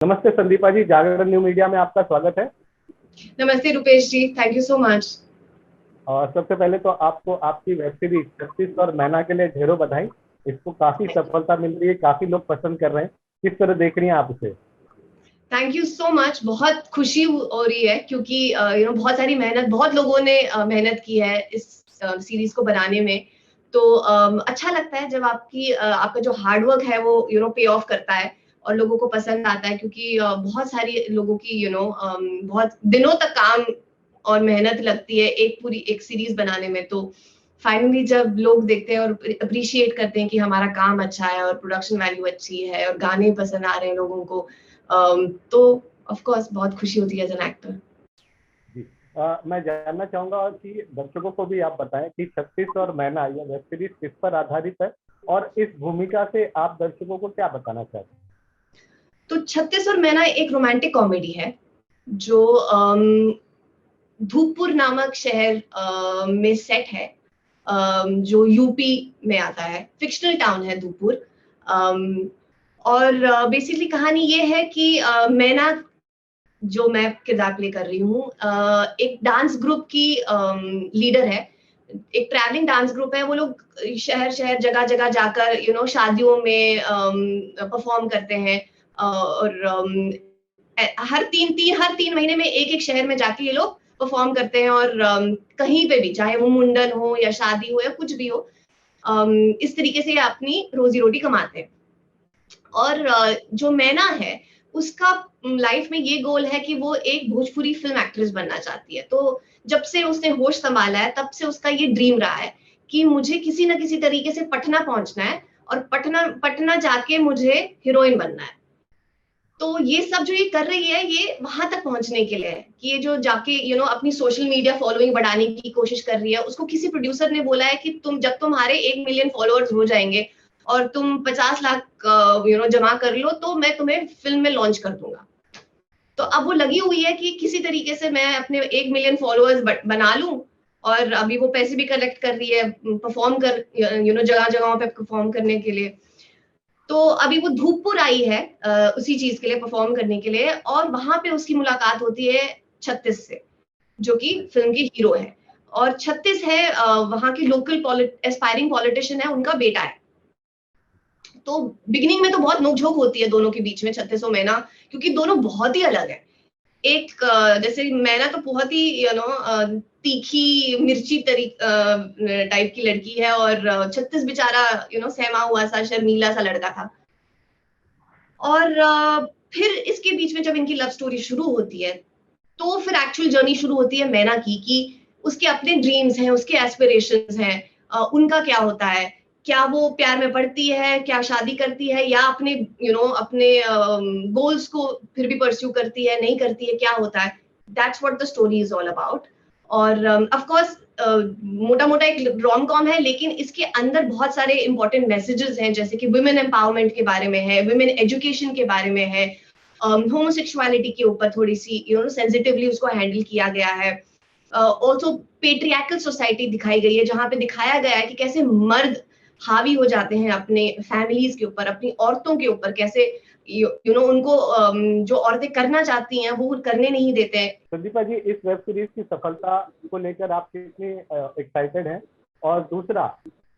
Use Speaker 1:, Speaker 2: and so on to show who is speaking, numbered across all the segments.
Speaker 1: नमस्ते संदीपा जी, जागरण new media में आपका स्वागत है।
Speaker 2: नमस्ते रुपेश जी, थैंक यू सो मच।
Speaker 1: और सबसे पहले तो आपको आपकी वेब सीरीज 36 और मैना के लिए ढेरों बधाई। इसको काफी सफलता मिल रही है, काफी लोग पसंद कर रहे हैं। किस तरह देख रही हैं आप इसे?
Speaker 2: Thank you so much. बहुत खुशी हो रही है क्योंकि बहुत सारी मेहनत, बहुत लोगों ने मेहनत की है इस सीरीज को बनाने में। तो अच्छा लगता है जब आपका जो हार्ड वर्क है वो पे ऑफ करता है और लोगों को पसंद आता है, क्योंकि बहुत सारी लोगों की बहुत दिनों तक काम और मेहनत लगती है एक सीरीज बनाने में। तो फाइनली जब लोग देखते हैं और अप्रिशिएट करते हैं कि हमारा काम अच्छा है और प्रोडक्शन वैल्यू अच्छी है और गाने पसंद आ रहे हैं लोगों को, तो ऑफ कोर्स बहुत खुशी होती है एज एन एक्टर।
Speaker 1: जी। मैं जानना चाहूंगा कि दर्शकों को भी आप बताएं कि 36 और मैना ये वेब सीरीज किस पर आधारित है और इस भूमिका से आप दर्शकों को क्या बताना चाहते हैं?
Speaker 2: तो 36 और मैना एक रोमांटिक कॉमेडी है जो धूपपुर नामक शहर में सेट है, जो यूपी में आता है। फिक्शनल टाउन है धूपपुर। और बेसिकली कहानी ये है कि मैना, जो मैं किरदार प्ले कर रही हूँ, एक डांस ग्रुप की लीडर है। एक ट्रैवलिंग डांस ग्रुप है। वो लोग शहर शहर जगह जगह जाकर शादियों में परफॉर्म करते हैं। और हर तीन महीने में एक एक शहर में जाके ये लोग परफॉर्म करते हैं। और कहीं पे भी, चाहे वो मुंडन हो या शादी हो या कुछ भी हो, इस तरीके से ये अपनी रोजी रोटी कमाते हैं। और जो मैना है, उसका लाइफ में ये गोल है कि वो एक भोजपुरी फिल्म एक्ट्रेस बनना चाहती है। तो जब से उसने होश संभाला है तब से उसका ये ड्रीम रहा है कि मुझे किसी ना किसी तरीके से पटना पहुंचना है और पटना पटना जाके मुझे हीरोइन बनना है। तो ये सब जो ये कर रही है, ये वहां तक पहुंचने के लिए है कि ये जो जाके अपनी सोशल मीडिया फॉलोइंग बढ़ाने की कोशिश कर रही है। उसको किसी प्रोड्यूसर ने बोला है कि जब तुम्हारे 1 मिलियन फॉलोअर्स हो जाएंगे और तुम 50 लाख जमा कर लो, तो मैं तुम्हें फिल्म में लॉन्च कर दूंगा। तो अब वो लगी हुई है कि किसी तरीके से मैं अपने 1 मिलियन फॉलोअर्स बना लूं। और अभी वो पैसे भी कलेक्ट कर रही है, परफॉर्म कर जगह जगहों पे परफॉर्म करने के लिए। तो अभी वो धूपपुर आई है उसी चीज के लिए, परफॉर्म करने के लिए। और वहां पे उसकी मुलाकात होती है 36 से, जो कि फिल्म के हीरो है। और 36 है वहां की लोकल एस्पायरिंग पॉलिटिशियन है, उनका बेटा है। तो बिगिनिंग में तो बहुत नोकझोंक होती है दोनों के बीच में, 36 और मैना, क्योंकि दोनों बहुत ही अलग है। एक जैसे मैना तो बहुत ही तीखी मिर्ची टाइप की लड़की है, और 36 बेचारा सहमा हुआ सा शर्मीला सा लड़का था। और फिर इसके बीच में जब इनकी लव स्टोरी शुरू होती है, तो फिर एक्चुअल जर्नी शुरू होती है मैना की, कि उसके अपने ड्रीम्स हैं, उसके एस्पिरेशंस हैं। उनका क्या होता है, क्या वो प्यार में पड़ती है, क्या शादी करती है, या अपने अपने गोल्स को फिर भी परस्यू करती है, नहीं करती है, क्या होता है। That's what the story is all about. और ऑफ कोर्स मोटा मोटा एक रोम कॉम है, लेकिन इसके अंदर बहुत सारे इंपॉर्टेंट मैसेजेस हैं, जैसे कि वुमेन एम्पावरमेंट के बारे में है, वुमेन एजुकेशन के बारे में है, होमोसेक्सुअलिटी के ऊपर थोड़ी सी सेंसिटिवली उसको हैंडल किया गया है। ऑल्सो पेट्रियार्कल सोसाइटी दिखाई गई है, जहां पे दिखाया गया है कि कैसे मर्द हावी हो जाते हैं अपने फैमिलीज के ऊपर, अपनी औरतों के ऊपर, कैसे उनको जो औरतें करना चाहती हैं वो करने नहीं देते हैं।
Speaker 1: संदीपा जी, इस वेब सीरीज की सफलता को लेकर आप कितनी एक्साइटेड हैं? और दूसरा,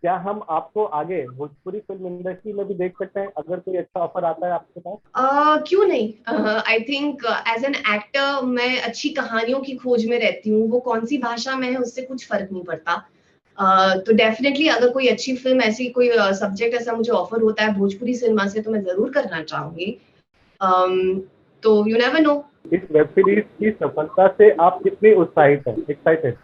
Speaker 1: क्या हम आपको आगे भोजपुरी फिल्म इंडस्ट्री में भी देख सकते हैं अगर कोई अच्छा ऑफर आता है आपके पास?
Speaker 2: क्यों नहीं। I think as an actor मैं अच्छी कहानियों की खोज में रहती हूँ। वो कौन सी भाषा में है उससे कुछ फर्क नहीं पड़ता। तो डेफिनेटली अगर कोई अच्छी फिल्म, ऐसी कोई सब्जेक्ट ऐसा मुझे ऑफर होता है भोजपुरी सिनेमा से, तो मैं जरूर करना चाहूंगी। तो यू नेवर नो।
Speaker 1: इस वेब सीरीज की सफलता से आप कितनी उत्साहित हैं, एक्साइटेड?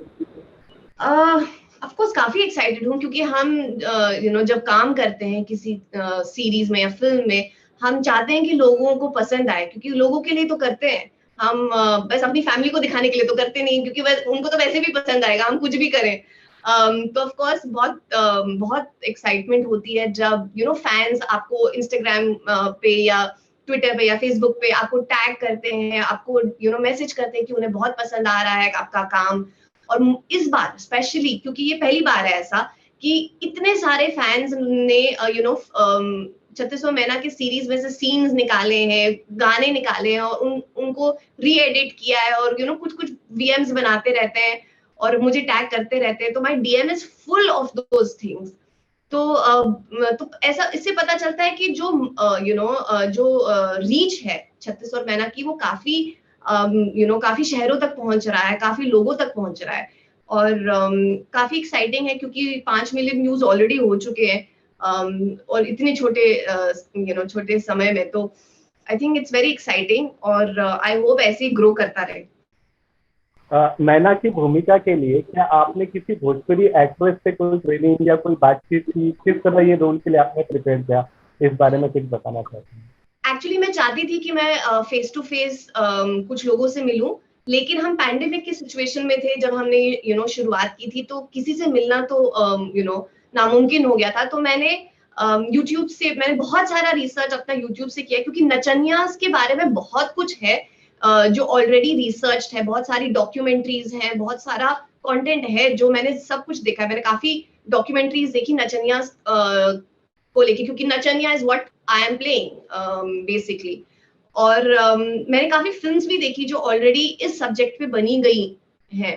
Speaker 2: ऑफ कोर्स काफी एक्साइटेड हूँ, क्योंकि हम जब काम करते हैं किसी सीरीज में या फिल्म में, हम चाहते हैं कि लोगों को पसंद आए, क्योंकि लोगों के लिए तो करते हैं हम। बस अपनी फैमिली को दिखाने के लिए तो करते नहीं, क्योंकि बस उनको तो वैसे भी पसंद आएगा हम कुछ भी करें। तो ऑफ कोर्स बहुत एक्साइटमेंट होती है जब फैंस आपको इंस्टाग्राम पे या ट्विटर पे या फेसबुक पे आपको टैग करते हैं, आपको मैसेज करते हैं कि उन्हें बहुत पसंद आ रहा है आपका काम। और इस बार स्पेशली, क्योंकि ये पहली बार है ऐसा कि इतने सारे फैंस ने 3600 मैना के सीरीज में से सीन्स निकाले हैं, गाने निकाले हैं और उनको री एडिट किया है और कुछ कुछ वीएम्स बनाते रहते हैं और मुझे टैग करते रहते हैं, तो my DM is full of those things. तो ऐसा इससे पता चलता है कि जो जो रीच है 36 और मैना की, वो काफी काफी शहरों तक पहुंच रहा है, काफी लोगों तक पहुंच रहा है और काफी एक्साइटिंग है क्योंकि 5 मिलियन व्यूज ऑलरेडी हो चुके हैं और इतने छोटे समय में। तो I think it's very exciting और आई होप ऐसे ही ग्रो करता रहे।
Speaker 1: मैना की भूमिका के लिए क्या आपने किसी भोजपुरी एक्ट्रेस से कोई ट्रेनिंग या कोई बातचीत की? किस तरह ये रोल के लिए आपने प्रिपेयर किया, इस बारे में कुछ बताना चाहते हैं?
Speaker 2: एक्चुअली मैं चाहती थी कि मैं फेस टू फेस कुछ लोगों से मिलूं, लेकिन हम पैंडेमिक की सिचुएशन में थे जब हमने शुरुआत की थी, तो किसी से मिलना तो नामुमकिन हो गया था। तो मैंने यूट्यूब से मैंने बहुत सारा रिसर्च अपना यूट्यूब से किया क्योंकि नचनियास के बारे में बहुत कुछ है जो ऑलरेडी रिसर्च है, बहुत सारी डॉक्यूमेंट्रीज हैं, बहुत सारा कंटेंट है जो मैंने सब कुछ देखा है। मैंने काफी डॉक्यूमेंट्रीज देखी नचनियास को लेके क्योंकि नचनिया is what I am playing basically. और मैंने काफी फिल्म्स भी देखी जो ऑलरेडी इस सब्जेक्ट पे बनी गई हैं,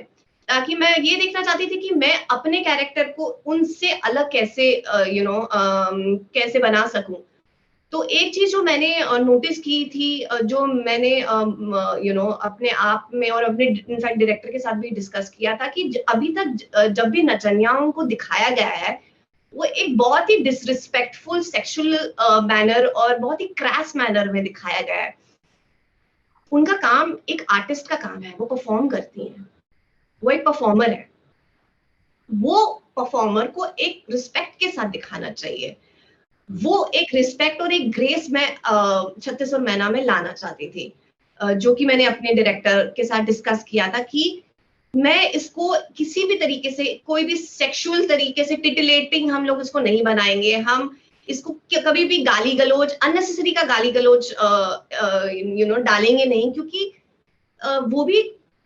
Speaker 2: ताकि मैं ये देखना चाहती थी कि मैं अपने कैरेक्टर को उनसे अलग कैसे कैसे बना सकूं। तो एक चीज जो मैंने नोटिस की थी, जो मैंने अपने आप में और अपने इनफैक्ट डायरेक्टर के साथ भी डिस्कस किया था कि अभी तक जब भी नचनियाओं को दिखाया गया है वो एक बहुत ही डिसरिस्पेक्टफुल सेक्सुअल मैनर और बहुत ही क्रैस मैनर में दिखाया गया है। उनका काम एक आर्टिस्ट का काम है, वो परफॉर्म करती हैं, वो एक परफॉर्मर है, वो परफॉर्मर को एक रिस्पेक्ट के साथ दिखाना चाहिए। वो एक रिस्पेक्ट और एक ग्रेस मैं 36 और मैना में लाना चाहती थी, जो कि मैंने अपने डायरेक्टर के साथ डिस्कस किया था कि मैं इसको किसी भी तरीके से, कोई भी सेक्सुअल तरीके से टिटिलेटिंग हम लोग इसको नहीं बनाएंगे। हम इसको कभी भी गाली गलौज, अननेसेसरी का गाली गलौज डालेंगे नहीं, क्योंकि वो भी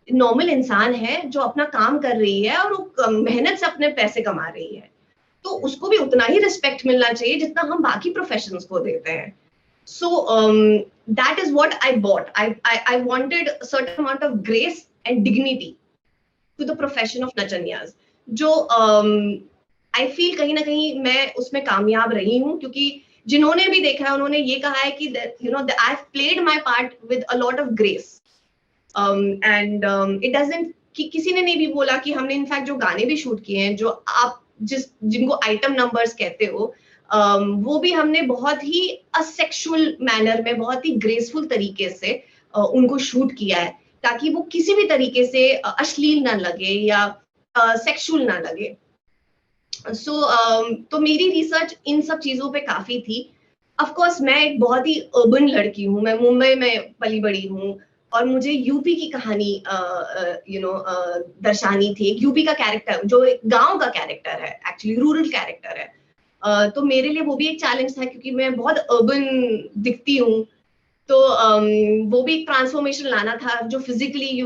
Speaker 2: नॉर्मल इंसान है जो अपना काम कर रही है और वो मेहनत से अपने पैसे कमा रही है, तो उसको भी उतना ही रिस्पेक्ट मिलना चाहिए जितना हम बाकी प्रोफेशंस को देते हैं। So that is what I bought. I wanted a certain amount of grace and dignity to the profession of nachanyas, जो I feel कहीं ना कहीं मैं उसमें कामयाब रही हूँ, क्योंकि जिन्होंने भी देखा है उन्होंने ये कहा है कि I've played my part with a lot of grace, and it doesn't, किसी ने नहीं भी बोला कि हमने इनफैक्ट जो गाने भी शूट किए हैं, जो आप जिनको आइटम नंबर्स कहते हो, वो भी हमने बहुत ही असेक्सुअल मैनर में, बहुत ही ग्रेसफुल तरीके से उनको शूट किया है, ताकि वो किसी भी तरीके से अश्लील ना लगे या सेक्सुअल ना लगे। तो मेरी रिसर्च इन सब चीजों पे काफी थी। ऑफ कोर्स मैं एक बहुत ही अर्बन लड़की हूँ, मैं मुंबई में पली बड़ी हूँ और मुझे यूपी की कहानी दर्शानी थी। एक यूपी का कैरेक्टर जो एक गांव का कैरेक्टर है, एक्चुअली रूरल कैरेक्टर है, तो मेरे लिए वो भी एक चैलेंज था क्योंकि मैं बहुत अर्बन दिखती हूँ। तो वो भी एक ट्रांसफॉर्मेशन लाना था जो फिजिकली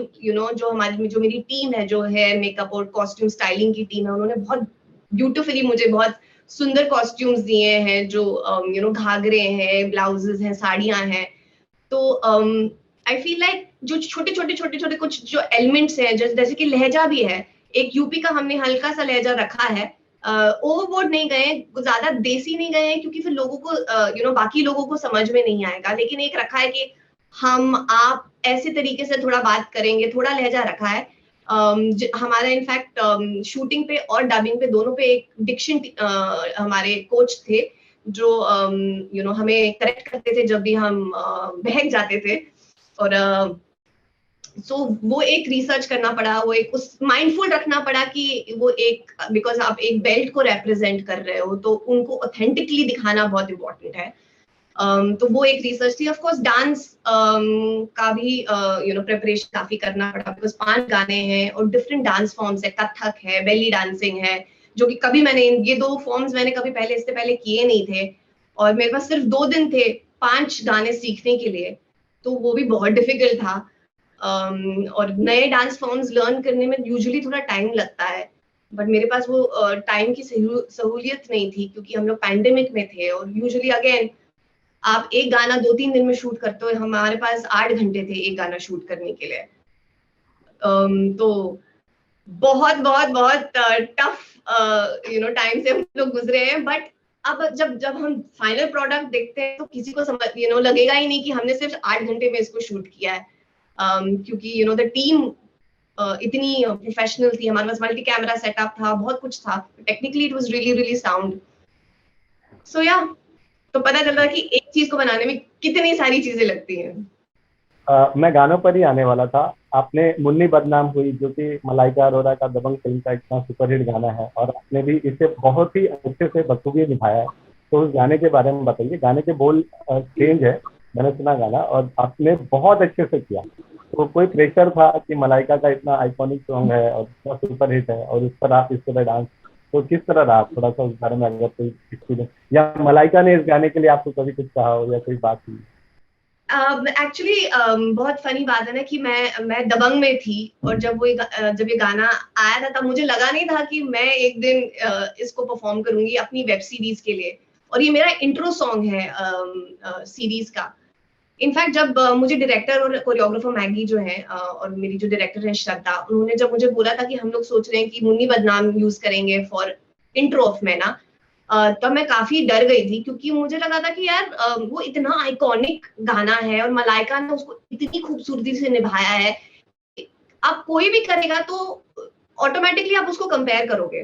Speaker 2: जो मेरी टीम है, जो हेयर मेकअप और कॉस्ट्यूम स्टाइलिंग की टीम है, उन्होंने बहुत ब्यूटिफुली मुझे बहुत सुंदर कॉस्ट्यूम्स दिए हैं, जो घाघरे हैं, ब्लाउजेस हैं, साड़ियां हैं। तो आई फील लाइक जो छोटे छोटे कुछ जो एलिमेंट्स हैं, जैसे कि लहजा भी है, एक यूपी का हमने हल्का सा लहजा रखा है, ओवरबोर्ड नहीं गए, ज्यादा देसी नहीं गए, क्योंकि फिर लोगों को बाकी लोगों को समझ में नहीं आएगा, लेकिन एक रखा है कि हम आप ऐसे तरीके से थोड़ा बात करेंगे, थोड़ा लहजा रखा है। हमारा इनफैक्ट शूटिंग पे और डबिंग पे दोनों पे एक डिक्शन हमारे कोच थे जो हमें करेक्ट करते थे जब भी हम बहक जाते थे। और सो वो एक रिसर्च करना पड़ा, वो एक उस माइंडफुल रखना पड़ा कि वो एक, बिकॉज आप एक बेल्ट को रिप्रेजेंट कर रहे हो तो उनको ऑथेंटिकली दिखाना बहुत इंपॉर्टेंट है। तो वो एक रिसर्च थी। ऑफ कोर्स डांस का भी प्रिपरेशन काफी करना पड़ा, बिकॉज 5 गाने हैं और डिफरेंट डांस फॉर्म्स है, कथक है, बेली डांसिंग है, जो कि कभी मैंने ये 2 फॉर्म्स मैंने कभी पहले इससे पहले किए नहीं थे, और मेरे पास सिर्फ 2 दिन थे 5 गाने सीखने के लिए, तो वो भी बहुत डिफिकल्ट था। और नए डांस फॉर्म्स लर्न करने में यूजुअली थोड़ा टाइम लगता है, बट मेरे पास वो टाइम की सहूलियत नहीं थी, क्योंकि हम लोग पैंडेमिक में थे, और यूजुअली अगेन आप एक गाना 2-3 दिन में शूट करते हो, हमारे पास 8 घंटे थे एक गाना शूट करने के लिए। तो बहुत बहुत बहुत टफ टाइम से हम लोग गुजरे हैं, बट अब जब जब हम फाइनल प्रोडक्ट देखते हैं तो किसी को समझ लगेगा ही नहीं कि हमने सिर्फ 8 घंटे में इसको शूट किया है, क्योंकि द टीम इतनी प्रोफेशनल थी, हमारे पास मल्टी कैमरा सेटअप था, बहुत कुछ था, technically it was really really sound. So या तो पता चल रहा है कि एक चीज को बनाने में कितनी सारी चीजें लगती हैं।
Speaker 1: मैं गानों पर ही आने वाला था। आपने मुन्नी बदनाम हुई, जो कि मलाइका अरोरा का दबंग फिल्म का इतना सुपरहिट गाना है, और आपने भी इसे बहुत ही अच्छे से बखूबी निभाया है। तो उस गाने के बारे में बताइए। गाने के बोल चेंज है, मैंने सुना गाना, और आपने बहुत अच्छे से किया। तो कोई प्रेशर था कि मलाइका का इतना आइकॉनिक सॉन्ग है और इतना सुपरहिट है, और उस पर आप इस तरह डांस, तो किस तरह रहा? थोड़ा सा उस बारे में अगर कोई एक्सपीरियंस, या मलाइका ने इस गाने के लिए आपको कभी कुछ कहा हो या कोई बात हुई?
Speaker 2: एक्चुअली बहुत फनी बात है ना कि मैं दबंग में थी, और जब ये गाना आया था तब मुझे लगा नहीं था कि मैं एक दिन इसको परफॉर्म करूंगी अपनी वेब सीरीज के लिए, और ये मेरा इंट्रो सॉन्ग है सीरीज का। इनफैक्ट जब मुझे डायरेक्टर और कोरियोग्राफर मैगी जो है और मेरी जो डायरेक्टर है श्रद्धा, उन्होंने जब मुझे बोला था कि हम लोग सोच रहे हैं कि मुन्नी बदनाम यूज करेंगे फॉर इंट्रो ऑफ मैना, तब मैं काफी डर गई थी, क्योंकि मुझे लगा था कि यार वो इतना आइकॉनिक गाना है और मलाइका ने उसको इतनी खूबसूरती से निभाया है, अब कोई भी करेगा तो ऑटोमेटिकली आप उसको कंपेयर करोगे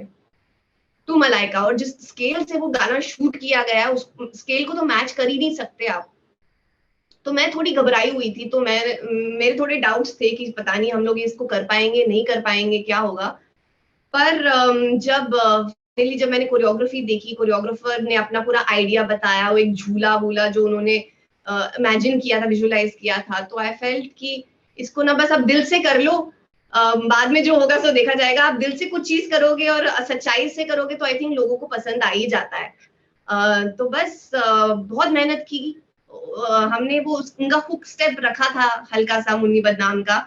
Speaker 2: टू मलाइका, और जिस स्केल से वो गाना शूट किया गया उस स्केल को तो मैच कर ही नहीं सकते आप। तो मैं थोड़ी घबराई हुई थी, तो मेरे थोड़े डाउट्स थे कि पता नहीं हम लोग इसको कर पाएंगे नहीं कर पाएंगे, क्या होगा। पर जब फाइनली जब मैंने कोरियोग्राफी देखी, कोरियोग्राफर ने अपना पूरा आइडिया बताया, वो एक झूला वूला जो उन्होंने इमेजिन किया था, विजुअलाइज किया था, तो आई फेल्ट कि इसको ना बस आप दिल से कर लो, बाद में जो होगा सो देखा जाएगा। आप दिल से कुछ चीज करोगे और सच्चाई से करोगे तो आई थिंक लोगों को पसंद आ ही जाता है। तो बस बहुत मेहनत की, हमने वो उनका हुक स्टेप रखा था हल्का सा मुन्नी बदनाम का,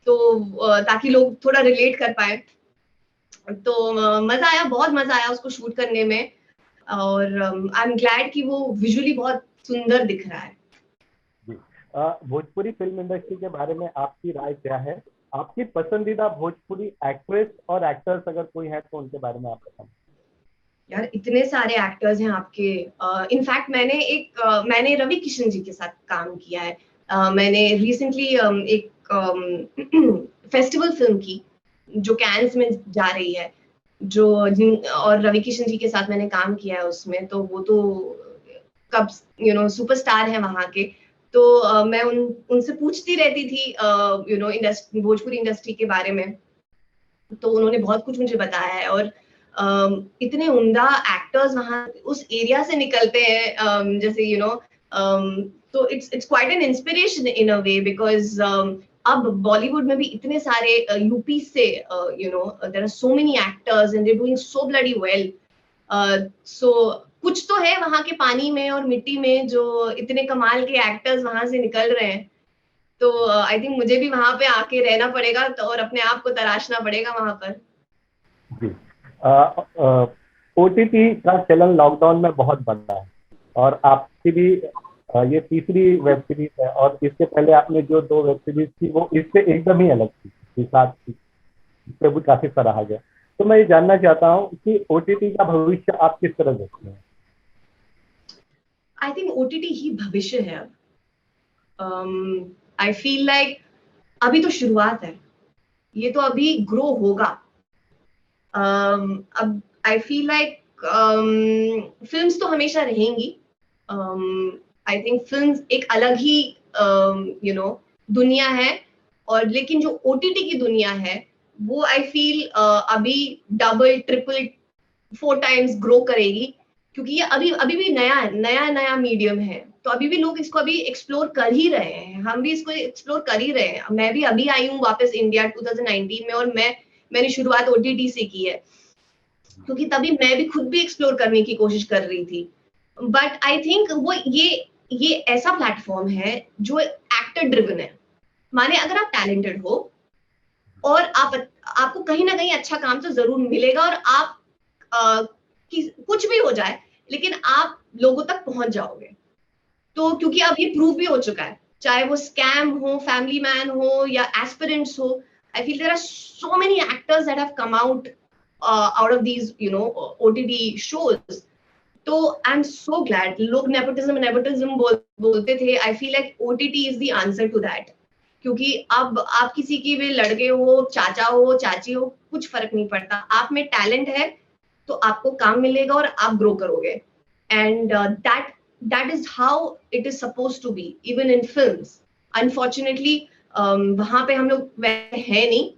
Speaker 2: तो ताकि लोग थोड़ा रिलेट कर पाए। तो मजा आया, बहुत मजा आया उसको शूट करने में, और आई एम ग्लैड कि वो विजुअली बहुत सुंदर दिख रहा है।
Speaker 1: भोजपुरी फिल्म इंडस्ट्री के बारे में आपकी राय क्या है? आपकी पसंदीदा भोजपुरी एक्ट्रेस और एक्टर्स अगर कोई है तो उनके बारे में आप बताएं।
Speaker 2: यार इतने सारे एक्टर्स हैं आपके। इनफैक्ट मैंने रवि किशन जी के साथ काम किया है। मैंने रिसेंटली एक फेस्टिवल फिल्म की जो कैंस में जा रही है, और रवि किशन जी के साथ मैंने काम किया है उसमें, तो वो तो कब सुपरस्टार है वहां के। तो मैं उनसे पूछती रहती थी भोजपुरी इंडस्ट्री के बारे में, तो उन्होंने बहुत कुछ मुझे बताया है। और इतने उम्दा एक्टर्स वहां उस एरिया से निकलते हैं, जैसे तो it's quite an inspiration in a way, because अब बॉलीवुड में भी इतने सारे यूपी से there are so many actors and they doing so bloody well. So कुछ तो है वहां के पानी में और मिट्टी में जो इतने कमाल के एक्टर्स वहां से निकल रहे हैं। तो आई थिंक मुझे भी वहां पे आके रहना पड़ेगा, तो और अपने आप को तराशना पड़ेगा वहां पर।
Speaker 1: जी, ओटीटी का चलन लॉकडाउन में बहुत बढ़ा है, और आपकी भी ये तीसरी वेब सीरीज है, और इससे पहले आपने जो 2 वेब सीरीज थी वो इससे एकदम ही अलग थी, इससे भी काफी सराहा गया। तो मैं ये जानना चाहता हूँ कि ओटीटी का भविष्य आप किस तरह देखते हैं?
Speaker 2: आई थिंक ओटीटी ही भविष्य है अब। आई फील लाइक अभी तो शुरुआत है, ये तो अभी ग्रो होगा। अब आई फील लाइक फिल्म्स तो हमेशा रहेंगी। आई थिंक फिल्म्स एक अलग ही दुनिया है, और लेकिन जो ओटीटी की दुनिया है वो आई फील अभी डबल ट्रिपल 4 टाइम्स ग्रो करेगी, क्योंकि ये अभी अभी भी नया मीडियम है, तो अभी भी लोग इसको अभी एक्सप्लोर कर ही रहे हैं, हम भी इसको एक्सप्लोर कर ही रहे हैं। मैं भी अभी आई हूँ वापस इंडिया 2019 में, और मैंने शुरुआत ओटीटी से की है, क्योंकि तभी मैं भी खुद भी एक्सप्लोर करने की कोशिश कर रही थी। बट आई थिंक वो ये ऐसा प्लेटफॉर्म है जो एक्टर ड्रिवन है। माने अगर आप टैलेंटेड हो और आपको कहीं ना कहीं अच्छा काम तो जरूर मिलेगा, और आप कुछ भी हो जाए लेकिन आप लोगों तक पहुंच जाओगे। तो क्योंकि अब ये प्रूव भी हो चुका है, चाहे वो स्कैम हो, फैमिली मैन हो या एस्पिरेंट्स हो, I feel there are so many actors that have come out out of these OTT shows. तो आई एम सो ग्लैड। लोग नेपोटिज्म नेपोटिज्म बोलते थे, I feel like OTT is the answer to that. क्योंकि अब आप किसी की भी लड़के हो, चाचा हो, चाची हो, कुछ फर्क नहीं पड़ता, आप में टैलेंट है तो आपको काम मिलेगा और आप ग्रो करोगे। And that is how it is suppose to be even in films. Unfortunately वहां पे हम लोग वैसे है नहीं,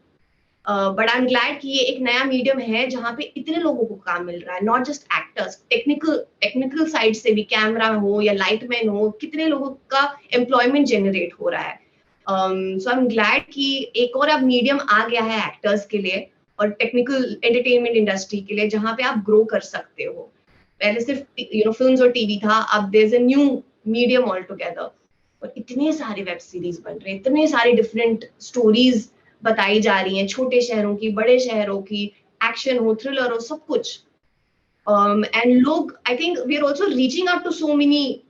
Speaker 2: बट आई एम ग्लैड कि ये एक नया मीडियम है जहाँ पे इतने लोगों को काम मिल रहा है, not just actors, technical side से भी, कैमरा हो या लाइटमैन हो, कितने लोगों का एम्प्लॉयमेंट जनरेट हो रहा है। सो आई एम ग्लैड कि एक और अब मीडियम आ गया है एक्टर्स के लिए और टेक्निकल एंटरटेनमेंट इंडस्ट्री के लिए, जहाँ पे आप ग्रो कर सकते हो। पहले सिर्फ फिल्म्स और टीवी था, अब there is a new medium all together, और इतने सारे वेब सीरीज बन रहे हैं, इतने सारे डिफरेंट स्टोरीज बताई जा रही हैं, छोटे शहरों की, बड़े शहरों की, एक्शन हो, थ्रिलर हो, सब कुछ। एंड लोग, I think we are also reaching out to so many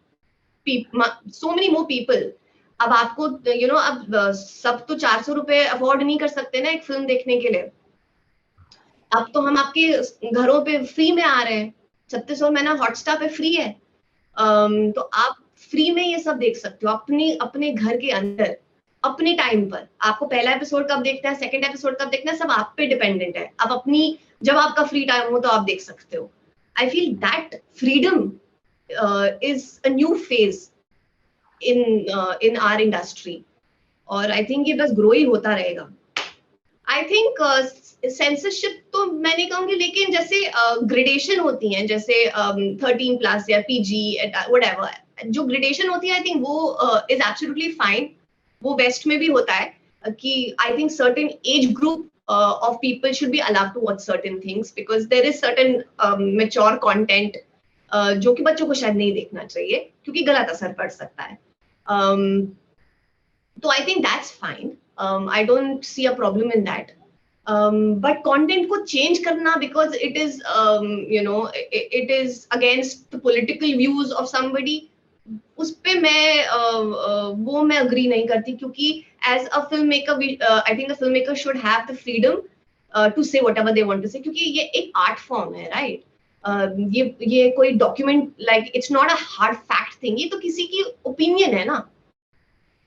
Speaker 2: more people. अब आपको अब सब तो 400 रुपए अफोर्ड नहीं कर सकते ना एक फिल्म देखने के लिए। अब तो हम आपके घरों पे फ्री में आ रहे हैं, 3600 महीना हॉटस्टार पे फ्री है। तो आप फ्री में ये सब देख सकते हो अपने अपने घर के अंदर, अपने टाइम पर। आपको पहला एपिसोड कब देखना है, सेकंड एपिसोड कब देखना है, सब आप पे डिपेंडेंट है। आप अपनी, जब आपका फ्री टाइम हो तो आप देख सकते हो। I feel that freedom is a new phase in our industry, और आई थिंक ये बस ग्रो ही होता रहेगा। आई थिंक सेंसरशिप तो मैं नहीं कहूंगी, लेकिन जैसे ग्रेडेशन होती हैं, जैसे 13+ या PG व्हाटएवर, जो ग्रेडेशन होती है, आई थिंक वो इज एब्सोल्युटली फाइन। वो वेस्ट में भी होता है कि I think certain age group of people should be allowed to watch certain things because there is certain mature content जो कि बच्चों को शायद नहीं देखना चाहिए क्योंकि गलत असर पड़ सकता है। तो I think that's fine, I don't see a problem in that. But content को चेंज करना because it is it is against the political views of somebody, उस पे वो मैं अग्री नहीं करती, क्योंकि as a film maker I think the film maker should have the freedom to say whatever they want to say, क्योंकि ये एक आर्ट फॉर्म है, राइट? ये कोई document, like it's not a hard fact thing, ये तो किसी की ओपिनियन है ना।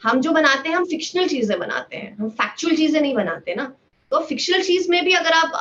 Speaker 2: हम जो बनाते हैं, हम फिक्शनल चीजें बनाते हैं, हम फैक्चुअल चीजें नहीं बनाते ना। तो फिक्शनल चीज में भी अगर आप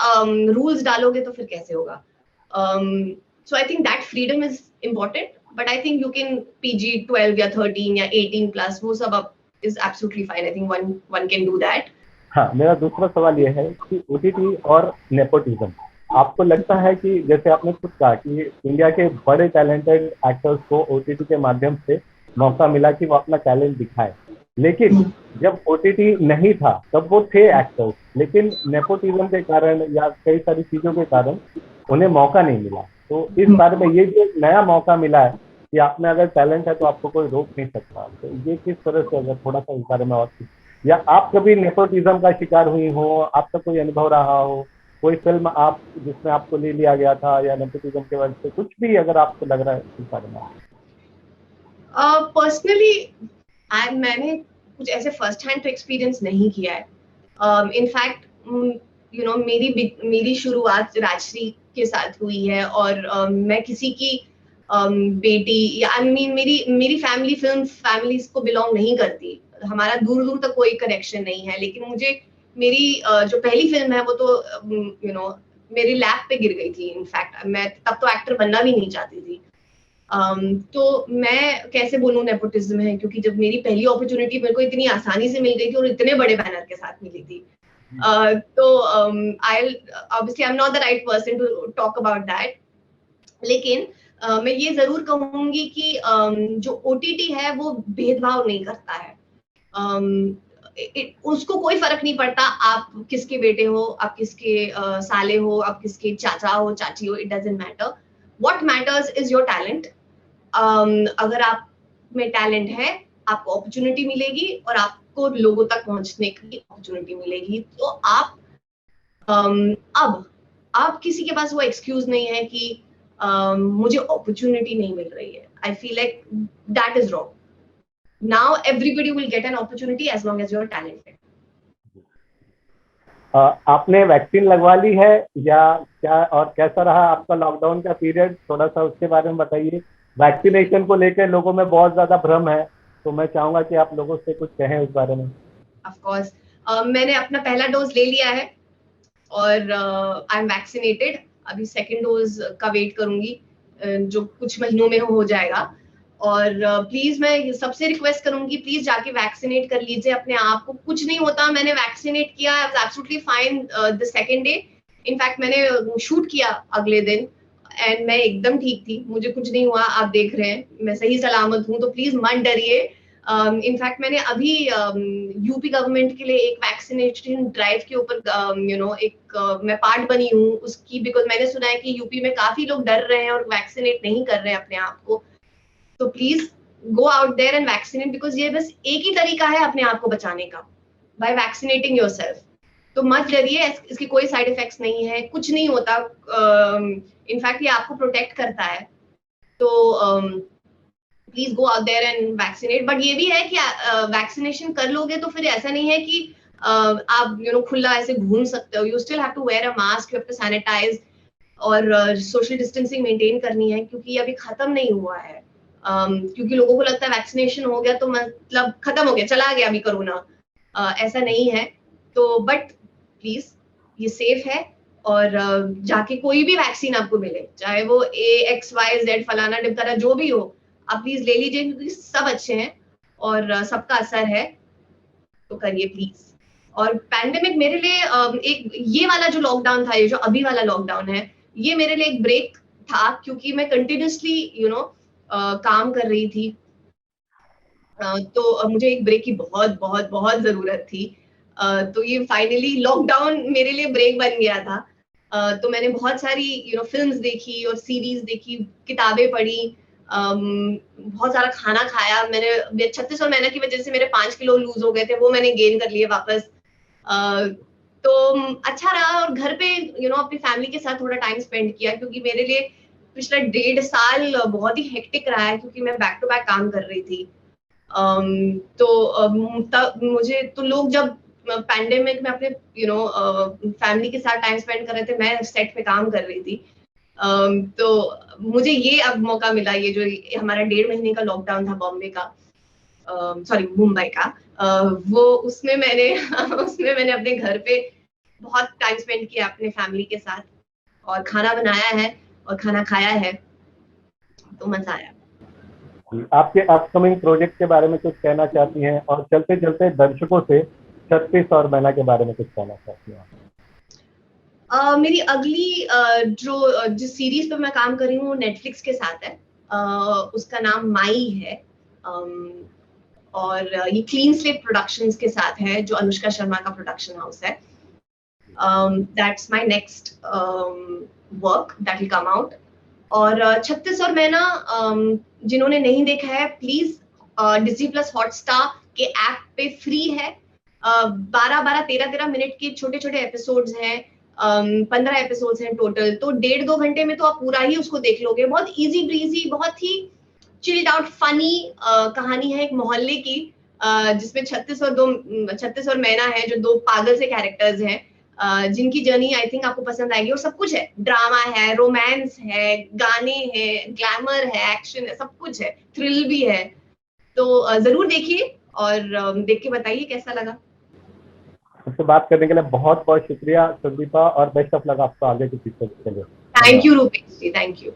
Speaker 2: रूल्स डालोगे तो फिर कैसे होगा? So I think that freedom is important, but I think you can PG-12 या 13 या 18+, वो सब अब is absolutely fine. I think one can do that.
Speaker 1: हाँ, मेरा दूसरा सवाल यह है कि ओटीटी और नेपोटिज्म, आपको लगता है कि जैसे आपने खुद कहा कि इंडिया के बड़े टैलेंटेड एक्टर्स को ओटीटी के माध्यम से मौका मिला कि वो अपना टैलेंट दिखाए, लेकिन जब ओटीटी नहीं था तब वो थे एक्टर्स, लेकिन नेपोटिज्म के कारण या कई सारी चीजों के कारण उन्हें मौका नहीं मिला। तो इस बारे में ये जो नया मौका मिला है कि आप में अगर टैलेंट है तो आपको कोई रोक नहीं सकता, तो ये किस तरह से, अगर थोड़ा सा इस बारे में और, या आप कभी नेपोटिज्म का शिकार हुई हो, आपका कोई अनुभव रहा हो, कोई फिल्म आप जिसमें आपको ले लिया गया था या नेपोटिज्म के वजह से कुछ भी अगर आपको लग रहा है इस बारे में?
Speaker 2: पर्सनली मैंने कुछ ऐसे फर्स्ट हैंड तो एक्सपीरियंस नहीं किया है। इनफैक्ट मेरी शुरुआत राजश्री के साथ हुई है, और मैं किसी की बेटी या आई मीन मेरी फैमिली फिल्म फैमिलीज को बिलोंग नहीं करती, हमारा दूर दूर तक कोई कनेक्शन नहीं है। लेकिन मुझे मेरी जो पहली फिल्म है वो तो मेरी लैप पे गिर गई थी। इनफैक्ट मैं तब तो एक्टर बनना भी नहीं चाहती थी। तो मैं कैसे बोलूं नेपोटिज्म है, क्योंकि जब मेरी पहली अपॉर्चुनिटी मेरे को इतनी आसानी से मिल गई थी और इतने बड़े बैनर के साथ मिली थी, तो obviously I'm not the right person to talk about that। लेकिन मैं ये जरूर कहूंगी कि जो OTT है वो भेदभाव नहीं करता है। उसको कोई फर्क नहीं पड़ता आप किसके बेटे हो, आप किसके साले हो, आप किसके चाचा हो, चाची हो, it doesn't matter. What matters is your talent. अगर आप में टैलेंट है, आपको अपॉर्चुनिटी मिलेगी और आपको लोगों तक पहुंचने की अपॉर्चुनिटी मिलेगी। तो आप अब किसी के पास वो एक्सक्यूज नहीं है कि मुझे अपॉर्चुनिटी नहीं मिल रही है। I feel like that is wrong. Now everybody will get an opportunity as long as you are talented.
Speaker 1: आपने वैक्सीन लगवा ली है या क्या, और कैसा रहा आपका लॉकडाउन का पीरियड, थोड़ा सा उसके बारे में बताइए। वैक्सीनेशन को लेकर लोगों में बहुत ज्यादा भ्रम है, तो मैं चाहूंगा कि आप लोगों से कुछ कहें उस बारे में।
Speaker 2: ऑफ कोर्स मैंने अपना पहला डोज ले लिया है और आई एम वैक्सीनेटेड। अभी सेकंड डोज का वेट करूंगी जो कुछ महीनों में हो जाएगा। और प्लीज मैं सबसे रिक्वेस्ट करूंगी, प्लीज जाके वैक्सीनेट कर लीजिए अपने आप को। कुछ नहीं होता, मैंने वैक्सीनेट किया, I was absolutely fine the second day. In fact मैंने शूट किया अगले दिन एंड मैं एकदम ठीक थी, मुझे कुछ नहीं हुआ। आप देख रहे हैं मैं सही सलामत हूँ, तो प्लीज मत डरिए। इनफैक्ट मैंने अभी यूपी गवर्नमेंट के लिए एक वैक्सीनेशन ड्राइव के ऊपर मैं पार्ट बनी हूँ उसकी, बिकॉज मैंने सुना है कि यूपी में काफी लोग डर रहे हैं और वैक्सीनेट नहीं कर रहे हैं अपने आप को। तो please go out there and vaccinate, because ये बस एक ही तरीका है अपने आप को बचाने का, बाय वैक्सीनेटिंग योरसेल्फ। तो मत डरिए, इसके कोई साइड इफेक्ट्स नहीं है, कुछ नहीं होता। इनफैक्ट ये आपको प्रोटेक्ट करता है। तो please go out there and vaccinate. But ये भी है कि वैक्सीनेशन कर लोगे तो फिर ऐसा नहीं है कि आप खुला ऐसे घूम सकते हो। You still have to wear a mask, you have to sanitise और सोशल डिस्टेंसिंग मेंटेन करनी है, क्योंकि ये अभी खत्म नहीं हुआ है। क्योंकि लोगों को लगता है वैक्सीनेशन हो गया तो मतलब खत्म हो गया, चला गया अभी कोरोना। ऐसा नहीं है। तो बट प्लीज ये सेफ है और जाके कोई भी वैक्सीन आपको मिले, चाहे वो AXYZ फलाना ढिमकाना जो भी हो, आप प्लीज ले लीजिए, क्योंकि सब अच्छे हैं और सबका असर है। तो करिए प्लीज। और पैंडेमिक मेरे लिए एक ये वाला जो लॉकडाउन था, ये जो अभी वाला लॉकडाउन है, ये मेरे लिए एक ब्रेक था, क्योंकि मैं कंटिन्यूसली काम कर रही थी। तो मुझे एक ब्रेक की बहुत बहुत बहुत जरूरत थी। तो ये फाइनली लॉकडाउन मेरे लिए ब्रेक बन गया था। तो मैंने बहुत सारी फिल्म्स देखी और सीरीज देखी, किताबें पढ़ी, बहुत सारा खाना खाया। मैंने 36 और महीना की वजह से मेरे 5 किलो लूज हो गए थे, वो मैंने गेन कर लिए वापस। तो अच्छा रहा। और घर पे अपनी फैमिली के साथ थोड़ा टाइम स्पेंड किया, क्योंकि मेरे लिए पिछला 1.5 साल बहुत ही हेक्टिक रहा है, क्योंकि मैं बैक टू बैक काम कर रही थी। तब मुझे तो लोग जब पैंडेमिक में अपने फैमिली के साथ टाइम स्पेंड कर रहे थे, मैं सेट पे काम कर रही थी। तो मुझे ये अब मौका मिला, ये जो हमारा 1.5 महीने का लॉकडाउन था बॉम्बे का, सॉरी मुंबई का, वो उसमें मैंने उसमें मैंने अपने घर पे बहुत टाइम स्पेंड किया अपने फैमिली के साथ, और खाना बनाया है और खाना खाया है, तो मजा आया।
Speaker 1: आपके अपकमिंग प्रोजेक्ट के बारे में कुछ कहना चाहती हैं, और चलते चलते दर्शकों से 36 और महीना के बारे में कुछ कहना चाहती हैं?
Speaker 2: मेरी अगली जिस सीरीज पे मैं काम कर रही हूँ नेटफ्लिक्स के साथ है। उसका नाम माई है। और ये क्लीन स्लेट प्रोडक्शंस के साथ है, जो अनुष्का शर्मा का प्रोडक्शन हाउस है। That's my next work that will come out. और 36 और महीना जिन्होंने नहीं देखा है, प्लीज Disney+ हॉटस्टार के ऐप पे फ्री है। 12-12, 13-13 मिनट के छोटे छोटे एपिसोड्स हैं। 15 एपिसोड्स हैं टोटल। तो 1.5-2 घंटे में तो आप पूरा ही उसको देख लोगे। बहुत इजी ब्रीजी, बहुत ही चिल्ड आउट फनी कहानी है एक मोहल्ले की, जिसमें 36 और महीना है, जो 2 पागल से कैरेक्टर्स हैं, जिनकी जर्नी आई थिंक आपको पसंद आएगी। और सब कुछ है, ड्रामा है, रोमांस है, गाने हैं, ग्लैमर है, एक्शन है, सब कुछ है, थ्रिल भी है। तो जरूर देखिए और देख के बताइए कैसा लगा।
Speaker 1: आपसे बात करने के लिए बहुत बहुत शुक्रिया संदीपा, और बेस्ट ऑफ लक आपको आगे के फ्यूचर के लिए।
Speaker 2: Thank you Rupesh ji, thank you.